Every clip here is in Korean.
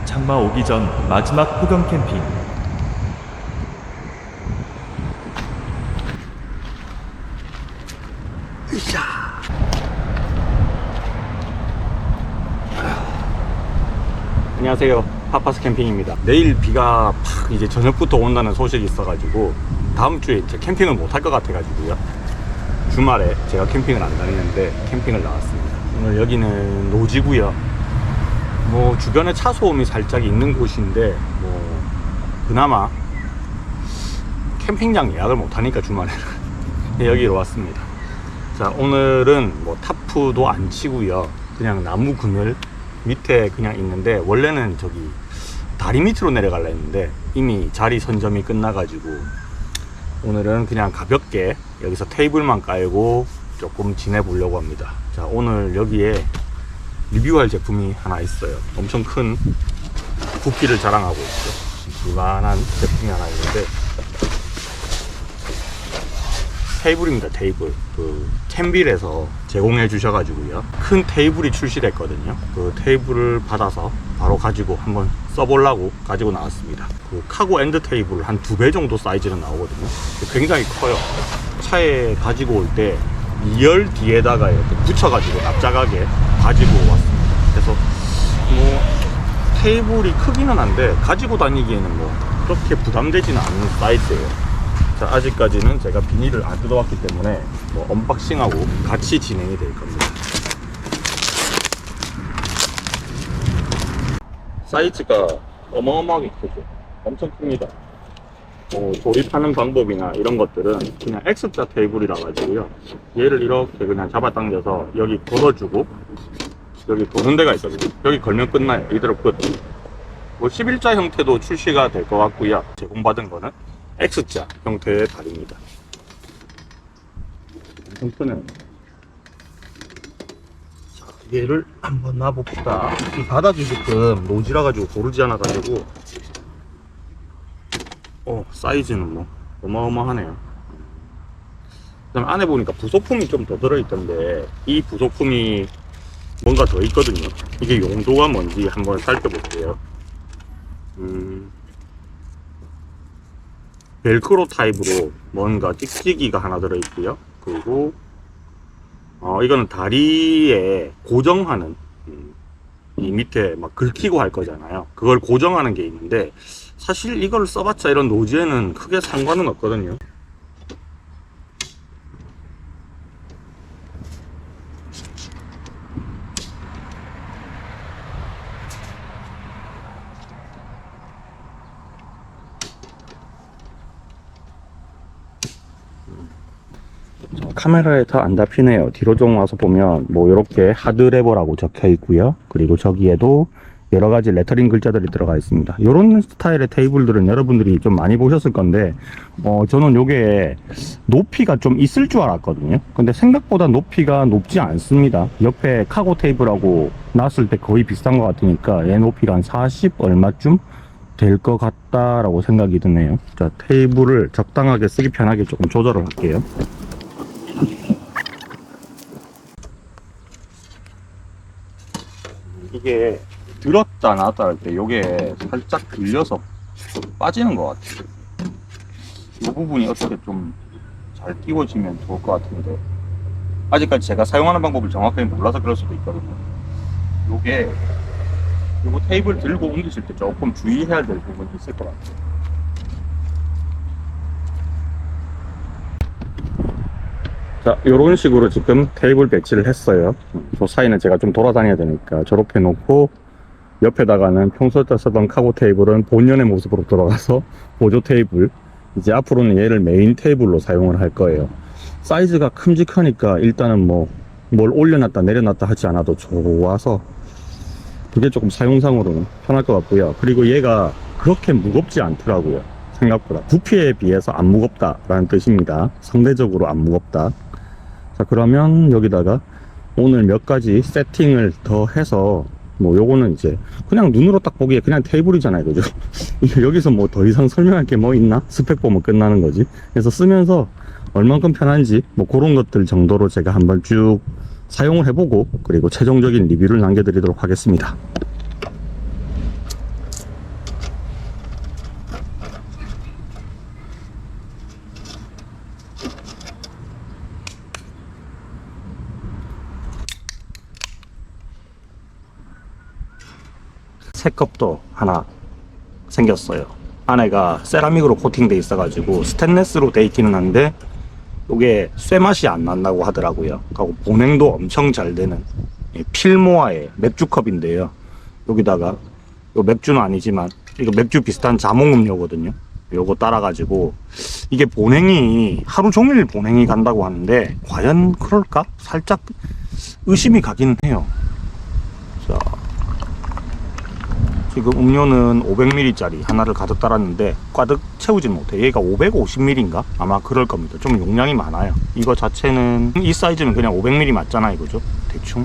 장마 오기 전 마지막 폭염 캠핑. 안녕하세요, 파파스 캠핑입니다. 내일 비가 팍 이제 저녁부터 온다는 소식이 있어가지고 다음 주에 이제 캠핑을 못 할 것 같아가지고요, 주말에 제가 캠핑을 안 다니는데 캠핑을 나왔습니다. 오늘 여기는 노지고요. 뭐 주변에 차 소음이 살짝 있는 곳인데 뭐 그나마 캠핑장 예약을 못 하니까 주말에는 여기로 왔습니다. 자, 오늘은 뭐 타프도 안 치고요, 그냥 나무 그늘 밑에 그냥 있는데, 원래는 저기 다리 밑으로 내려가려 했는데 이미 자리 선점이 끝나가지고 오늘은 그냥 가볍게 여기서 테이블만 깔고 조금 지내보려고 합니다. 자, 오늘 여기에 리뷰할 제품이 하나 있어요. 엄청 큰 부피를 자랑하고 있죠. 이만한 제품이 하나 있는데 테이블입니다. 테이블. 그 캔빌에서 제공해 주셔가지고요, 큰 테이블이 출시됐거든요. 그 테이블을 받아서 바로 가지고 한번 써보려고 가지고 나왔습니다. 그 카고 엔드 테이블 한 2배 정도 사이즈는 나오거든요. 굉장히 커요. 차에 가지고 올 때 2열 뒤에다가 이렇게 붙여가지고 납작하게 가지고 왔습니다. 그래서 뭐 테이블이 크기는 한데 가지고 다니기에는 뭐 그렇게 부담되지는 않은 사이즈예요. 자, 아직까지는 제가 비닐을 안 뜯어왔기 때문에 뭐 언박싱하고 같이 진행이 될 겁니다. 사이즈가 어마어마하게 크죠. 엄청 큽니다. 조립하는 방법이나 이런 것들은 그냥 X자 테이블이라 가지고요, 얘를 이렇게 그냥 잡아당겨서 여기 걸어주고 여기 도는 데가 있거든요. 여기 걸면 끝나요. 이대로 끝. 뭐 11자 형태도 출시가 될 것 같고요, 제공받은 거는 X자 형태의 다리입니다. 엄청 크네요. 자, 얘를 한번 놔봅시다. 이 바닥이 조금 노지라 가지고 고르지 않아 가지고 사이즈는 뭐 어마어마하네요. 그다음에 안에 보니까 부속품이 좀 더 들어있던데 이 부속품이 뭔가 더 있거든요. 이게 용도가 뭔지 한번 살펴볼게요. 벨크로 타입으로 뭔가 찍찍이가 하나 들어있고요. 그리고 이거는 다리에 고정하는, 이 밑에 막 긁히고 할 거잖아요. 그걸 고정하는 게 있는데 사실 이걸 써봤자 이런 노지에는 크게 상관은 없거든요. 카메라에 더 안 잡히네요. 뒤로 좀 와서 보면 뭐 이렇게 하드레버라고 적혀 있고요. 그리고 저기에도 여러 가지 레터링 글자들이 들어가 있습니다. 이런 스타일의 테이블들은 여러분들이 좀 많이 보셨을 건데, 저는 요게 높이가 좀 있을 줄 알았거든요. 근데 생각보다 높이가 높지 않습니다. 옆에 카고 테이블하고 놨을 때 거의 비슷한 것 같으니까 얘 높이가 한 40 얼마쯤 될 것 같다라고 생각이 드네요. 자, 테이블을 적당하게 쓰기 편하게 조금 조절을 할게요. 이게 들었다 놨다 할 때 요게 살짝 들려서 빠지는 것 같아요. 이 부분이 어떻게 좀 잘 끼워지면 좋을 것 같은데 아직까지 제가 사용하는 방법을 정확하게 몰라서 그럴 수도 있거든요. 요거 테이블 들고 옮기실 때 조금 주의해야 될 부분이 있을 것 같아요. 자, 요런 식으로 지금 테이블 배치를 했어요. 저 사이는 제가 좀 돌아다녀야 되니까 저렇게 놓고, 옆에다가는 평소에 쓰던 카고 테이블은 본연의 모습으로 돌아가서 보조 테이블, 이제 앞으로는 얘를 메인 테이블로 사용을 할 거예요. 사이즈가 큼직하니까 일단은 뭐 뭘 올려놨다 내려놨다 하지 않아도 좋아서 그게 조금 사용상으로는 편할 것 같고요. 그리고 얘가 그렇게 무겁지 않더라고요. 생각보다 부피에 비해서 안 무겁다라는 뜻입니다. 상대적으로 안 무겁다. 자, 그러면 여기다가 오늘 몇 가지 세팅을 더 해서, 뭐 요거는 이제 그냥 눈으로 딱 보기에 그냥 테이블이잖아요, 그죠? 여기서 뭐 더 이상 설명할 게 뭐 있나? 스펙 보면 끝나는 거지. 그래서 쓰면서 얼만큼 편한지 뭐 그런 것들 정도로 제가 한번 쭉 사용을 해보고, 그리고 최종적인 리뷰를 남겨드리도록 하겠습니다. 새 컵도 하나 생겼어요. 안에가 세라믹으로 코팅돼 있어가지고 스테인리스로 돼 있기는 한데 이게 쇠맛이 안 난다고 하더라고요. 그리고 보냉도 엄청 잘 되는 필모아의 맥주컵인데요. 여기다가 요 맥주는 아니지만 이거 맥주 비슷한 자몽음료거든요. 요거 따라가지고 이게 보냉이 하루 종일 보냉이 간다고 하는데 과연 그럴까? 살짝 의심이 가긴 해요. 자, 지금 음료는 500ml짜리 하나를 가득 따랐는데 가득 채우진 못해. 얘가 550ml인가? 아마 그럴 겁니다. 좀 용량이 많아요. 이거 자체는 이 사이즈는 그냥 500ml 맞잖아 이거죠? 대충.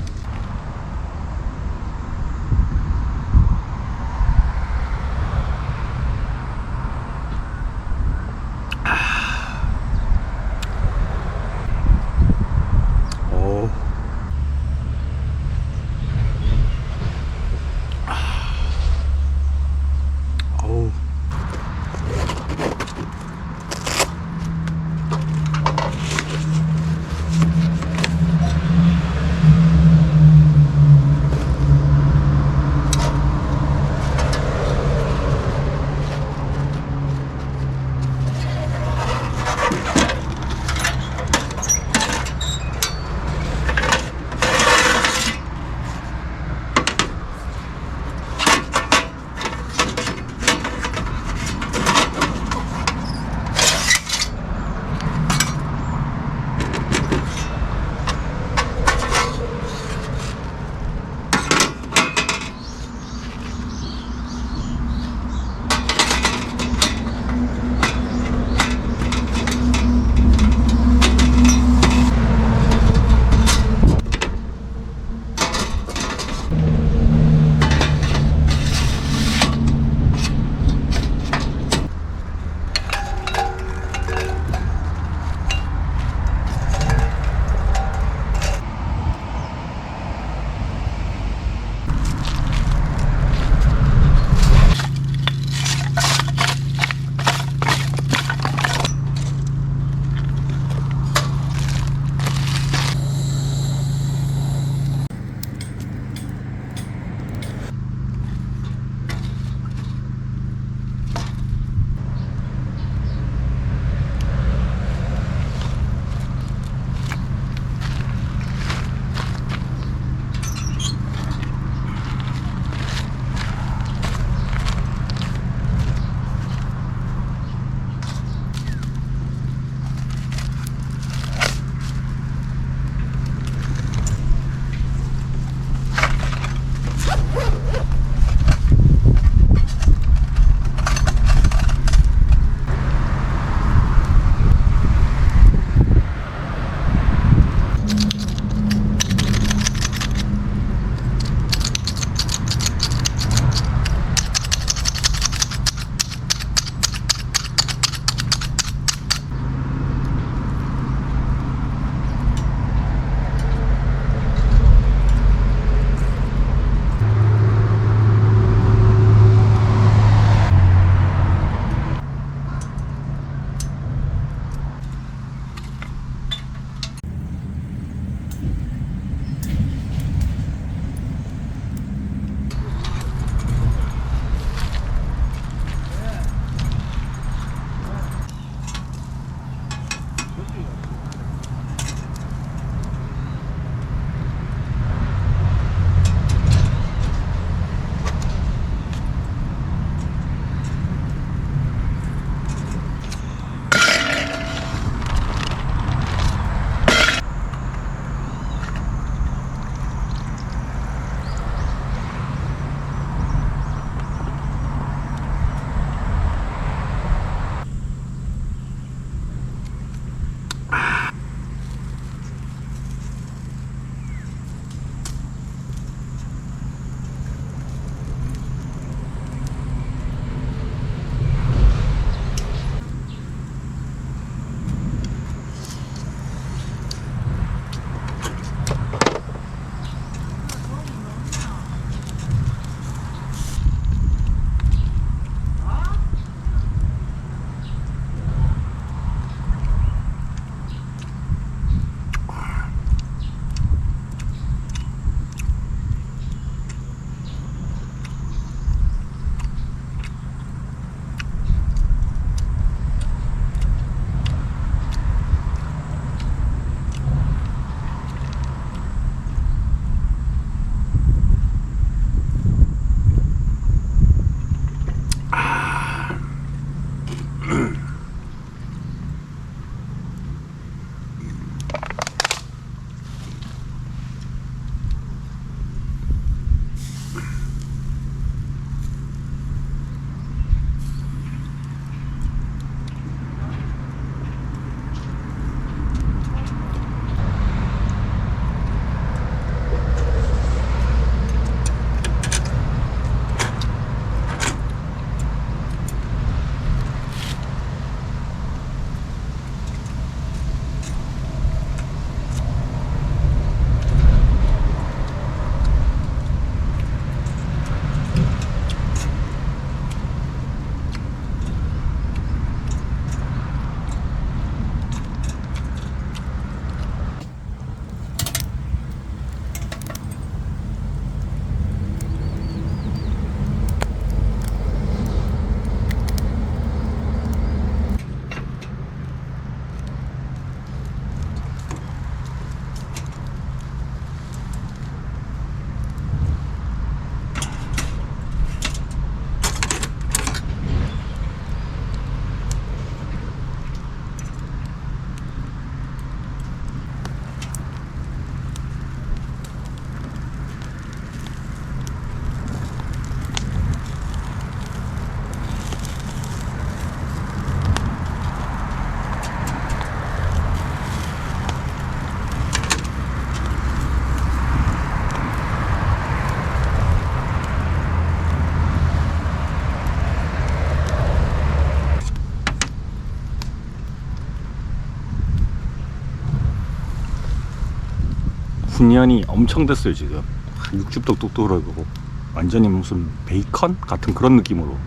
훈연이 엄청 됐어요 지금. 육즙도 뚝뚝 흐르고 완전히 무슨 베이컨 같은 그런 느낌으로.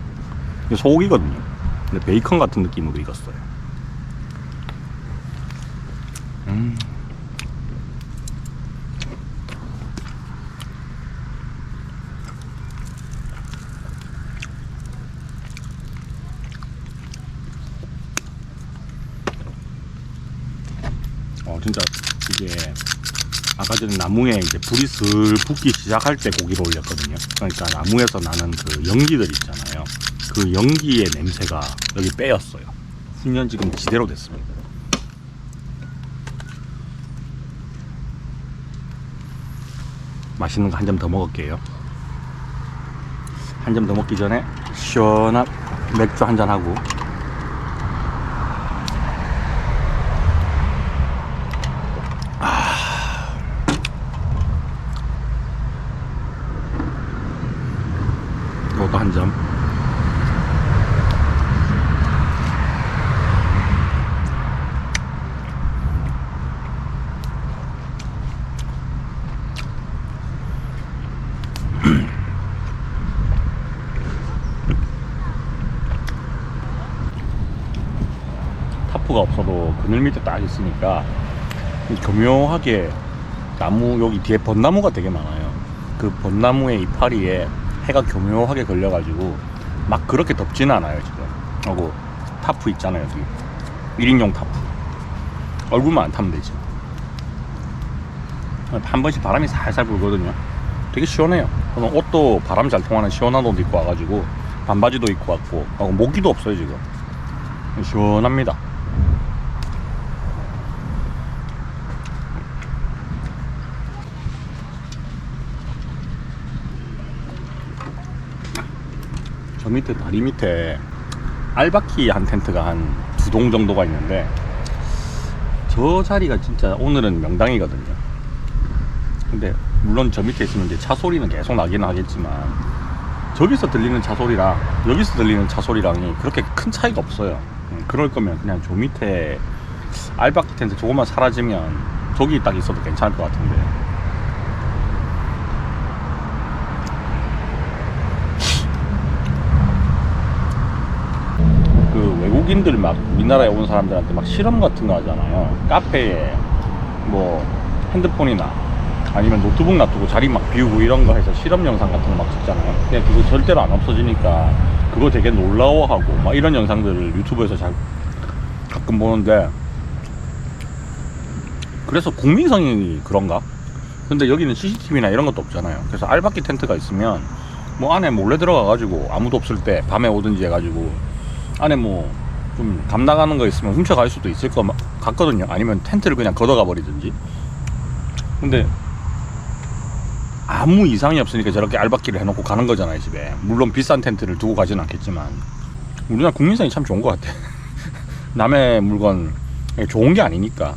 이게 소고기거든요. 근데 베이컨 같은 느낌으로 익었어요. 진짜 이게 아까 전에 나무에 이제 불이 슬 붙기 시작할 때 고기를 올렸거든요. 그러니까 나무에서 나는 그 연기들 있잖아요. 그 연기의 냄새가 여기 빼였어요. 훈연 지금 지대로 됐습니다. 맛있는 거 한 점 더 먹을게요. 한 점 더 먹기 전에 시원한 맥주 한 잔 하고. 이것도 한 점. 타프가 없어도 그늘 밑에 딱 있으니까 교묘하게 나무, 여기 뒤에 벚나무가 되게 많아요. 그 벚나무의 이파리에 해가 교묘하게 걸려가지고 막 그렇게 덥지는 않아요 지금. 하고 타프 있잖아요 여기 1인용 타프. 얼굴만 안 타면 되지. 한 번씩 바람이 살살 불거든요. 되게 시원해요. 저는 옷도 바람 잘 통하는 시원한 옷 입고 와가지고 반바지도 입고 왔고, 하고 모기도 없어요 지금. 시원합니다. 저 밑에 다리 밑에 알바키 한 텐트가 한 2동 정도가 있는데, 저 자리가 진짜 오늘은 명당이거든요. 근데 물론 저 밑에 있으면 이제 차 소리는 계속 나기는 하겠지만, 저기서 들리는 차 소리랑 여기서 들리는 차 소리랑이 그렇게 큰 차이가 없어요. 그럴 거면 그냥 저 밑에 알바키 텐트 조금만 사라지면 저기 딱 있어도 괜찮을 것 같은데. 그 외국인들 막 우리나라에 온 사람들한테 막 실험 같은 거 하잖아요. 카페에 뭐 핸드폰이나 아니면 노트북 놔두고 자리 막 비우고 이런 거 해서 실험 영상 같은 거 막 찍잖아요. 근데 그거 절대로 안 없어지니까 그거 되게 놀라워하고 막 이런 영상들을 유튜브에서 잘 가끔 보는데, 그래서 국민성이 그런가? 근데 여기는 CCTV나 이런 것도 없잖아요. 그래서 알바키 텐트가 있으면 뭐 안에 몰래 들어가가지고 아무도 없을 때 밤에 오든지 해가지고 안에 뭐 좀 감 나가는 거 있으면 훔쳐갈 수도 있을 것 같거든요. 아니면 텐트를 그냥 걷어가 버리든지. 근데 아무 이상이 없으니까 저렇게 알바키를 해놓고 가는 거잖아요 집에. 물론 비싼 텐트를 두고 가진 않겠지만 우리나라 국민성이 참 좋은 것 같아. 남의 물건 좋은 게 아니니까.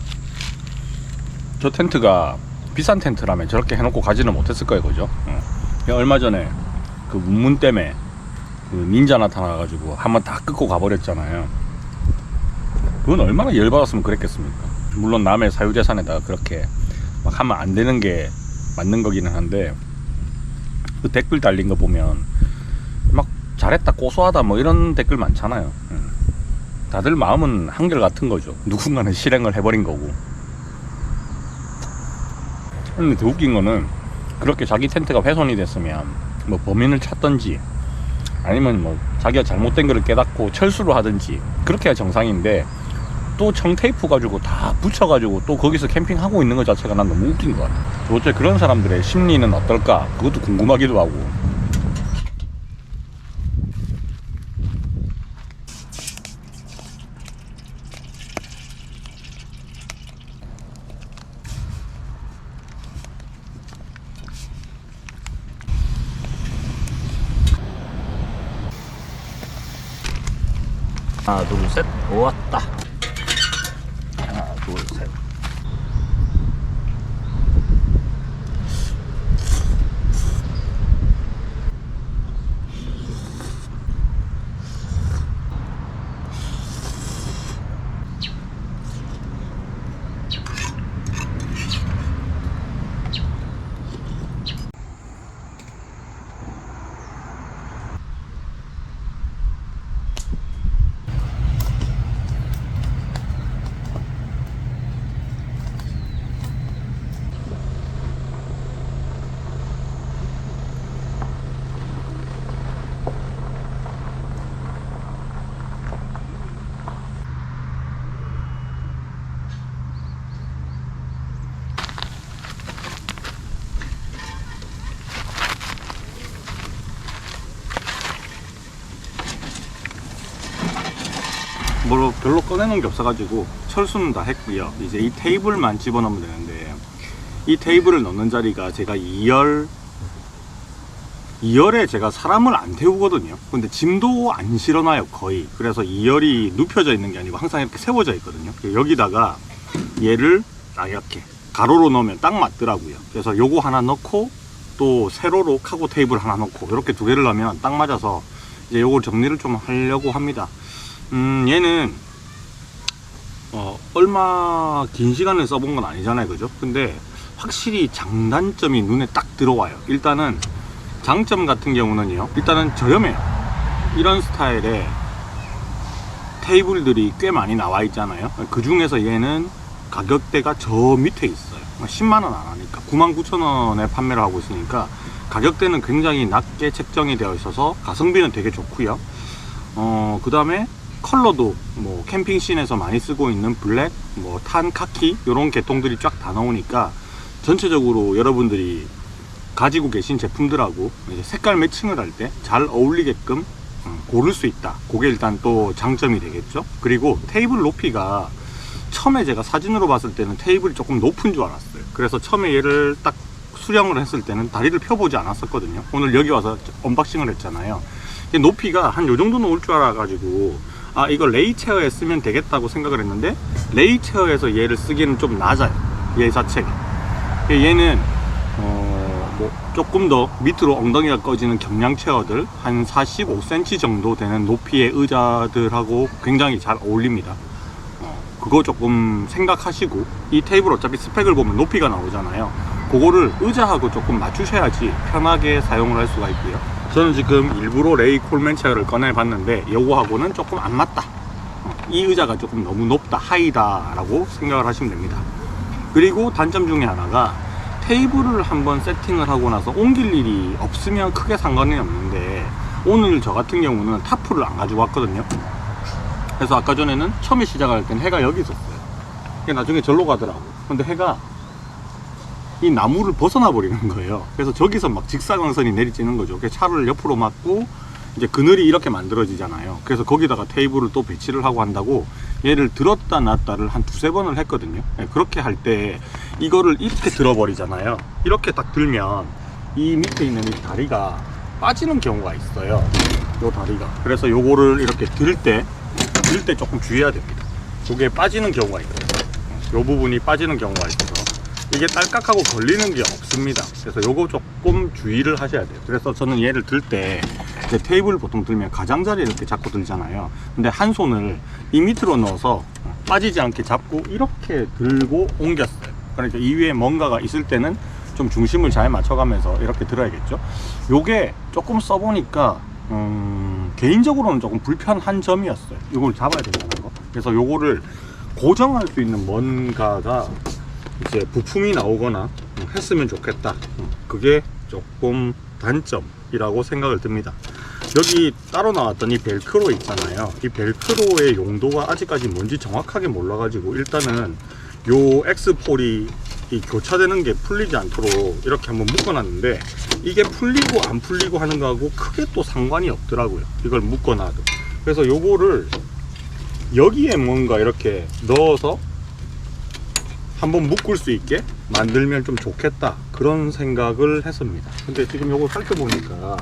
저 텐트가 비싼 텐트라면 저렇게 해놓고 가지는 못했을 거예요, 그죠? 얼마 전에 그 문문 때문에 그 닌자 나타나가지고 한번 다 끄고 가버렸잖아요. 그건 얼마나 열받았으면 그랬겠습니까? 물론 남의 사유재산에다가 그렇게 막 하면 안 되는 게 맞는 거기는 한데, 그 댓글 달린 거 보면 막 잘했다, 고소하다 뭐 이런 댓글 많잖아요. 다들 마음은 한결 같은 거죠. 누군가는 실행을 해버린 거고. 근데 더 웃긴 거는, 그렇게 자기 텐트가 훼손이 됐으면 뭐 범인을 찾던지 아니면 뭐 자기가 잘못된 거를 깨닫고 철수를 하든지 그렇게 해야 정상인데, 또 청테이프 가지고 다 붙여가지고 또 거기서 캠핑하고 있는 것 자체가 난 너무 웃긴 것 같아. 도대체 그런 사람들의 심리는 어떨까? 그것도 궁금하기도 하고. 하나 둘 셋 모았다. 하나 둘 셋. 뭐 별로 꺼내놓은 게 없어가지고 철수는 다 했고요. 이제 이 테이블만 집어넣으면 되는데, 이 테이블을 넣는 자리가 제가 2열에 제가 사람을 안 태우거든요. 근데 짐도 안 실어놔요, 거의. 그래서 2열이 눕혀져 있는 게 아니고 항상 이렇게 세워져 있거든요. 여기다가 얘를 딱 이렇게 가로로 넣으면 딱 맞더라고요. 그래서 요거 하나 넣고 또 세로로 카고 테이블 하나 넣고 이렇게 두 개를 넣으면 딱 맞아서 이제 요거 정리를 좀 하려고 합니다. 얘는 얼마 긴 시간을 써본 건 아니잖아요, 그죠? 근데 확실히 장단점이 눈에 딱 들어와요. 일단은 장점 같은 경우는요, 일단은 저렴해요. 이런 스타일의 테이블들이 꽤 많이 나와 있잖아요. 그 중에서 얘는 가격대가 저 밑에 있어요. 10만원 안 하니까 99,000원에 판매를 하고 있으니까 가격대는 굉장히 낮게 책정이 되어 있어서 가성비는 되게 좋고요. 그 다음에 컬러도 뭐 캠핑씬에서 많이 쓰고 있는 블랙, 뭐 탄, 카키 이런 계통들이 쫙 다 나오니까 전체적으로 여러분들이 가지고 계신 제품들하고 이제 색깔 매칭을 할 때 잘 어울리게끔 고를 수 있다. 그게 일단 또 장점이 되겠죠. 그리고 테이블 높이가 처음에 제가 사진으로 봤을 때는 테이블이 조금 높은 줄 알았어요. 그래서 처음에 얘를 딱 수령을 했을 때는 다리를 펴보지 않았었거든요. 오늘 여기 와서 언박싱을 했잖아요. 높이가 한 요 정도는 올 줄 알아가지고 아, 이거 레이 체어에 쓰면 되겠다고 생각을 했는데, 레이 체어에서 얘를 쓰기에는 좀 낮아요, 얘 자체가. 얘는 뭐 조금 더 밑으로 엉덩이가 꺼지는 경량 체어들 한 45cm 정도 되는 높이의 의자들하고 굉장히 잘 어울립니다. 그거 조금 생각하시고, 이 테이블 어차피 스펙을 보면 높이가 나오잖아요. 그거를 의자하고 조금 맞추셔야지 편하게 사용을 할 수가 있고요. 저는 지금 일부러 레이 콜맨 체어를 꺼내 봤는데 요거하고는 조금 안 맞다, 이 의자가 조금 너무 높다, 하이다 라고 생각을 하시면 됩니다. 그리고 단점 중에 하나가, 테이블을 한번 세팅을 하고 나서 옮길 일이 없으면 크게 상관이 없는데, 오늘 저 같은 경우는 타프를 안 가지고 왔거든요. 그래서 아까 전에는 처음에 시작할 때는 해가 여기 있었어요. 나중에 절로 가더라고. 근데 해가 이 나무를 벗어나 버리는 거예요. 그래서 저기서 막 직사광선이 내리쬐는 거죠. 그래서 차를 옆으로 막고 이제 그늘이 이렇게 만들어지잖아요. 그래서 거기다가 테이블을 또 배치를 하고 한다고 얘를 들었다 놨다를 한 두세 번을 했거든요. 그렇게 할 때 이거를 이렇게 들어버리잖아요. 이렇게 딱 들면 이 밑에 있는 이 다리가 빠지는 경우가 있어요, 요 다리가. 그래서 요거를 이렇게 들 때 조금 주의해야 됩니다. 요게 빠지는 경우가 있거든요. 요 부분이 빠지는 경우가 있어서 이게 딸깍하고 걸리는 게 없습니다. 그래서 요거 조금 주의를 하셔야 돼요. 그래서 저는 얘를 들 때 이제 테이블을 보통 들면 가장자리 이렇게 잡고 들잖아요. 근데 한 손을 이 밑으로 넣어서 빠지지 않게 잡고 이렇게 들고 옮겼어요. 그러니까 이 위에 뭔가가 있을 때는 좀 중심을 잘 맞춰가면서 이렇게 들어야겠죠. 요게 조금 써보니까 개인적으로는 조금 불편한 점이었어요. 이걸 잡아야 된다는 거. 그래서 요거를 고정할 수 있는 뭔가가 이제 부품이 나오거나 했으면 좋겠다. 그게 조금 단점이라고 생각을 듭니다. 여기 따로 나왔던 이 벨크로 있잖아요. 이 벨크로의 용도가 아직까지 뭔지 정확하게 몰라가지고 일단은 요 X폴이 이 교차되는 게 풀리지 않도록 이렇게 한번 묶어놨는데, 이게 풀리고 안 풀리고 하는 거하고 크게 또 상관이 없더라고요, 이걸 묶어놔도. 그래서 요거를 여기에 뭔가 이렇게 넣어서 한번 묶을 수 있게 만들면 좀 좋겠다, 그런 생각을 했습니다. 근데 지금 요거 살펴보니까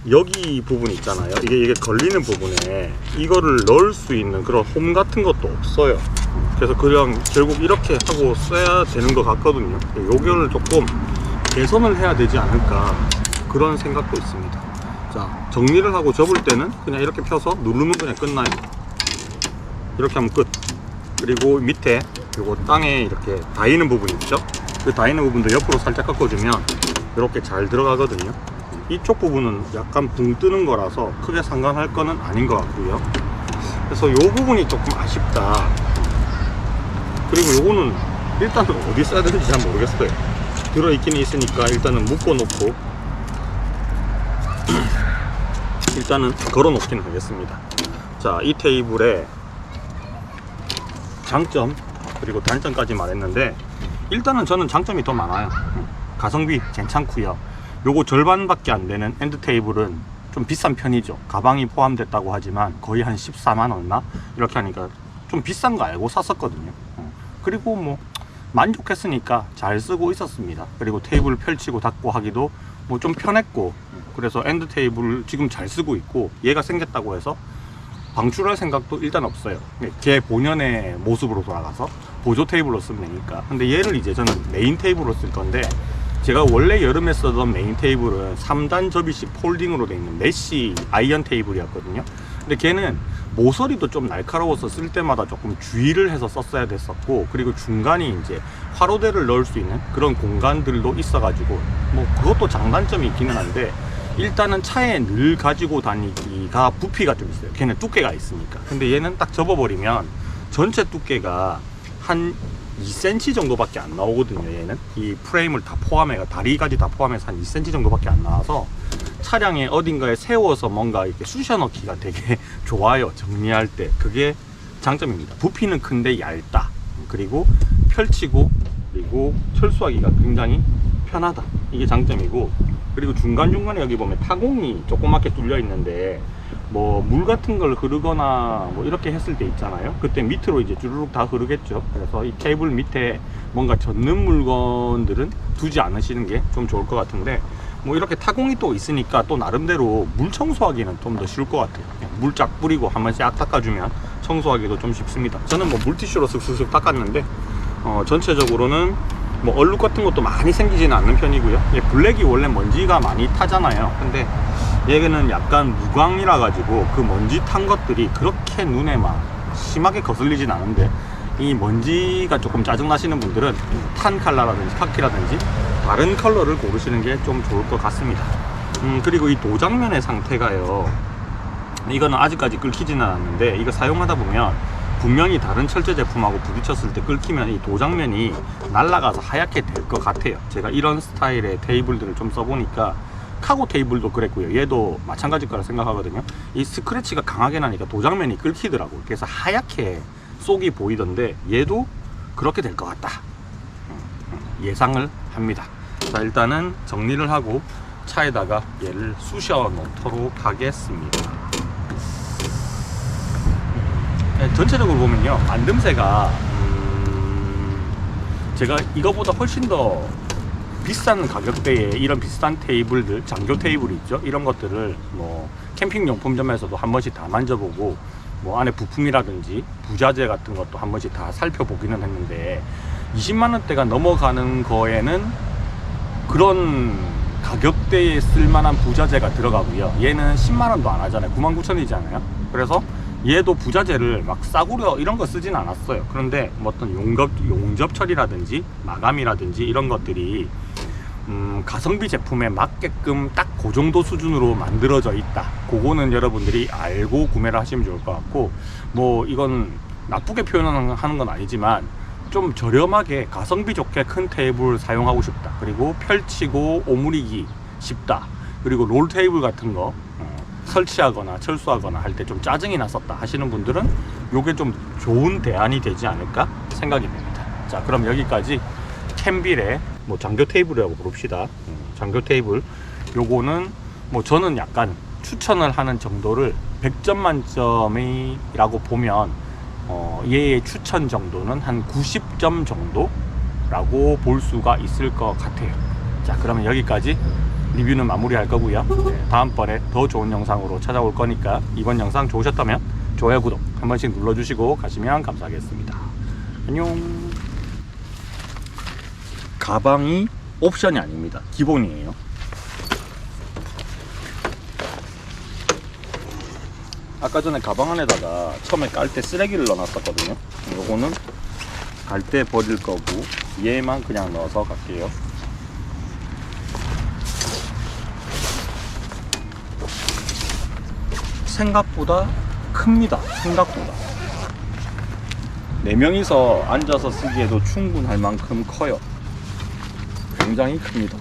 여기 부분 있잖아요, 이게 걸리는 부분에 이거를 넣을 수 있는 그런 홈 같은 것도 없어요. 그래서 그냥 결국 이렇게 하고 써야 되는 것 같거든요. 요거를 조금 개선을 해야 되지 않을까, 그런 생각도 있습니다. 자, 정리를 하고 접을 때는 그냥 이렇게 펴서 누르면 그냥 끝나요. 이렇게 하면 끝. 그리고 밑에 요거 땅에 이렇게 닿이는 부분 있죠? 그 닿이는 부분도 옆으로 살짝 꺾어주면 이렇게 잘 들어가거든요. 이쪽 부분은 약간 붕 뜨는 거라서 크게 상관할 거는 아닌 것 같고요. 그래서 요 부분이 조금 아쉽다. 그리고 요거는 일단은 어디 써야 되는지 잘 모르겠어요. 들어있긴 있으니까 일단은 묶어놓고 일단은 걸어놓기는 하겠습니다. 자, 이 테이블의 장점 그리고 단점까지 말했는데, 일단은 저는 장점이 더 많아요. 가성비 괜찮고요. 요거 절반밖에 안 되는 엔드 테이블은 좀 비싼 편이죠. 가방이 포함됐다고 하지만 거의 한 14만 얼마? 이렇게 하니까 좀 비싼 거 알고 샀었거든요. 그리고 뭐 만족했으니까 잘 쓰고 있었습니다. 그리고 테이블 펼치고 닫고 하기도 뭐 좀 편했고, 그래서 엔드 테이블 지금 잘 쓰고 있고, 얘가 생겼다고 해서 방출할 생각도 일단 없어요. 걔 본연의 모습으로 돌아가서 보조 테이블로 쓰면 되니까. 근데 얘를 이제 저는 메인 테이블로 쓸 건데, 제가 원래 여름에 쓰던 메인 테이블은 3단 접이식 폴딩으로 되어 있는 메쉬 아이언 테이블이었거든요. 근데 걔는 모서리도 좀 날카로워서 쓸 때마다 조금 주의를 해서 썼어야 됐었고, 그리고 중간이 이제 화로대를 넣을 수 있는 그런 공간들도 있어가지고 뭐 그것도 장단점이 있기는 한데, 일단은 차에 늘 가지고 다니기가 부피가 좀 있어요. 걔는 두께가 있으니까. 근데 얘는 딱 접어버리면 전체 두께가 한 2cm 정도밖에 안 나오거든요. 얘는 이 프레임을 다 포함해가 다리까지 다 포함해서 한 2cm 정도밖에 안 나와서 차량에 어딘가에 세워서 뭔가 이렇게 쑤셔 넣기가 되게 좋아요. 정리할 때 그게 장점입니다. 부피는 큰데 얇다. 그리고 펼치고 그리고 철수하기가 굉장히 편하다. 이게 장점이고, 그리고 중간중간에 여기 보면 타공이 조그맣게 뚫려 있는데 뭐 물 같은 걸 흐르거나 뭐 이렇게 했을 때 있잖아요. 그때 밑으로 이제 주르륵 다 흐르겠죠. 그래서 이 테이블 밑에 뭔가 젖는 물건들은 두지 않으시는 게 좀 좋을 것 같은데, 뭐 이렇게 타공이 또 있으니까 또 나름대로 물 청소하기는 좀 더 쉬울 것 같아요. 물 쫙 뿌리고 한번 싹 닦아주면 청소하기도 좀 쉽습니다. 저는 뭐 물티슈로 슥슥슥 닦았는데 전체적으로는 뭐 얼룩 같은 것도 많이 생기지는 않는 편이고요. 블랙이 원래 먼지가 많이 타잖아요. 근데 얘는 약간 무광이라 가지고 그 먼지 탄 것들이 그렇게 눈에 막 심하게 거슬리진 않은데, 이 먼지가 조금 짜증 나시는 분들은 탄 컬러라든지 카키라든지 다른 컬러를 고르시는 게 좀 좋을 것 같습니다. 그리고 이 도장면의 상태가요, 이거는 아직까지 끓기지는 않았는데, 이거 사용하다 보면 분명히 다른 철제 제품하고 부딪혔을 때 끓기면 이 도장면이 날아가서 하얗게 될 것 같아요. 제가 이런 스타일의 테이블들을 좀 써보니까, 카고 테이블도 그랬고요. 얘도 마찬가지일 거라 생각하거든요. 이 스크래치가 강하게 나니까 도장면이 끓기더라고요. 그래서 하얗게 속이 보이던데 얘도 그렇게 될 것 같다. 예상을 합니다. 자, 일단은 정리를 하고 차에다가 얘를 쑤셔 놓도록 하겠습니다. 전체적으로 보면요, 만듦새가 제가 이거보다 훨씬 더 비싼 가격대에 이런 비싼 테이블들, 장교 테이블이 있죠. 이런 것들을 뭐 캠핑 용품점에서도 한 번씩 다 만져보고, 뭐 안에 부품이라든지 부자재 같은 것도 한 번씩 다 살펴보기는 했는데, 20만 원대가 넘어가는 거에는 그런 가격대에 쓸만한 부자재가 들어가고요. 얘는 10만 원도 안 하잖아요. 99,000원이잖아요. 그래서 얘도 부자재를 막 싸구려 이런 거 쓰진 않았어요. 그런데 뭐 어떤 용접 처리라든지 마감이라든지 이런 것들이 가성비 제품에 맞게끔 딱 그 정도 수준으로 만들어져 있다. 그거는 여러분들이 알고 구매를 하시면 좋을 것 같고, 뭐 이건 나쁘게 표현하는 건 아니지만 좀 저렴하게 가성비 좋게 큰 테이블 사용하고 싶다. 그리고 펼치고 오므리기 쉽다. 그리고 롤 테이블 같은 거 설치하거나 철수하거나 할 때 좀 짜증이 났었다 하시는 분들은 요게 좀 좋은 대안이 되지 않을까 생각이 됩니다. 자, 그럼 여기까지 캠빌의 뭐 장교 테이블이라고 부릅시다. 장교 테이블, 요거는 뭐 저는 약간 추천을 하는 정도를 100점 만점이라고 보면 얘의 추천 정도는 한 90점 정도라고 볼 수가 있을 것 같아요. 자, 그러면 여기까지 리뷰는 마무리할 거고요. 다음번에 더 좋은 영상으로 찾아올 거니까 이번 영상 좋으셨다면 좋아요, 구독 한 번씩 눌러주시고 가시면 감사하겠습니다. 안녕. 가방이 옵션이 아닙니다. 기본이에요. 아까 전에 가방 안에다가 처음에 깔 때 쓰레기를 넣어놨었거든요. 요거는 갈 때 버릴 거고, 얘만 그냥 넣어서 갈게요. 생각보다 큽니다. 생각보다 4명이서 앉아서 쓰기에도 충분할 만큼 커요. 굉장히 큽니다.